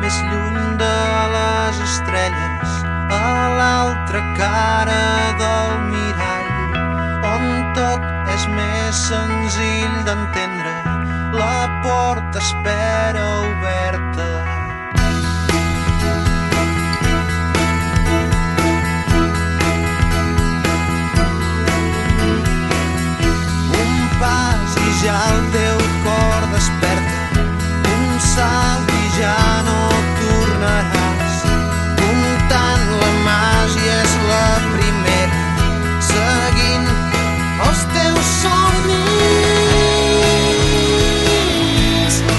més lluny de les estrelles, a l'altra cara del mirall, on tot és més senzill d'entendre, la porta espera oberta. Un pas i ja el teu cor desperta, un salt i ja no tornaràs, comptant la màgia és la primera, seguint els teus somnis.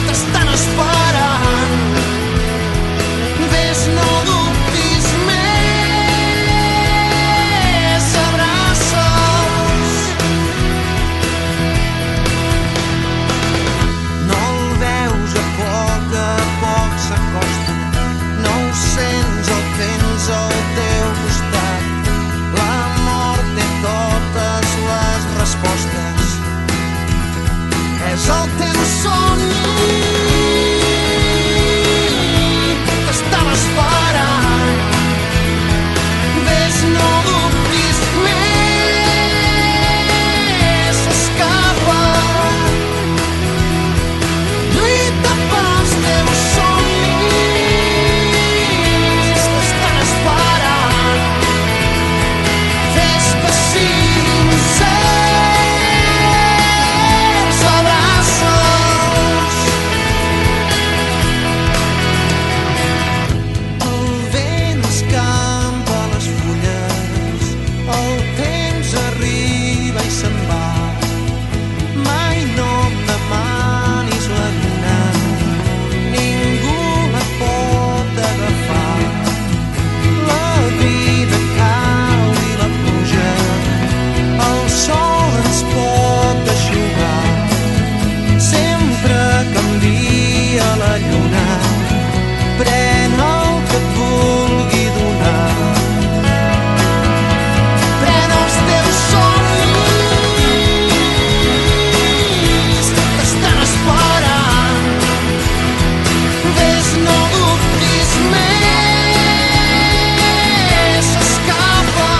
T'estan esperant, ves, no dubtis més, abraça'ls. No el veus, a poc s'acosta, no ho sents, el tens al teu costat. La mort té totes les respostes, és el teu somni. T'estan esperant, ves, no dubtis més, escapa, lluita pels teus somnis. T'estan esperant, fes que siguin certs, abraça'ls. El vent escampa les fulles, el temps arriba i se'n va. Mai no em demanis la lluna, ningú la pot agafar. La vida cau i la pluja, el sol ens pot eixugar. Sempre canvia la lluna, pren el que et vulgui donar. Pren els teus somnis, t'estan esperant, ves, no dubtis més, escapa,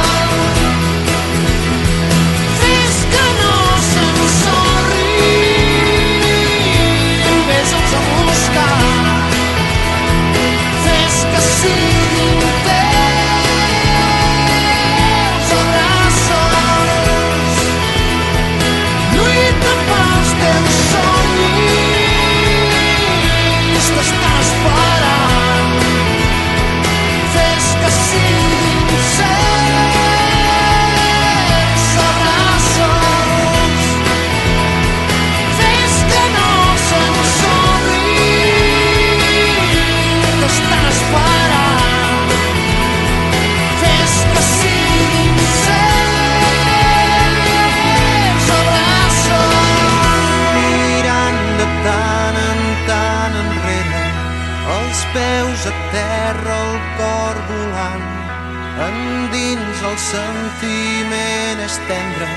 fes que no s'ensorrin, ves-los a buscar, fes que siguin teus, abraça'ls, lluita pels teus somnis. T'estan esperant, fes que siguin certs, abraça'ls, fes que no s'ensorrin. T'estan esperant, fes que siguin certs, abraça'ls. Mirant de tant en tant enrere, els peus a terra, el cor volant, endins el sentiment és tendre,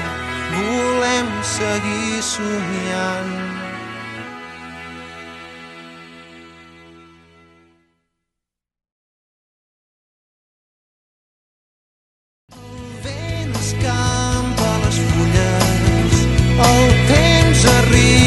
volem seguir somiant. El vent escampa les fulles, el temps arriba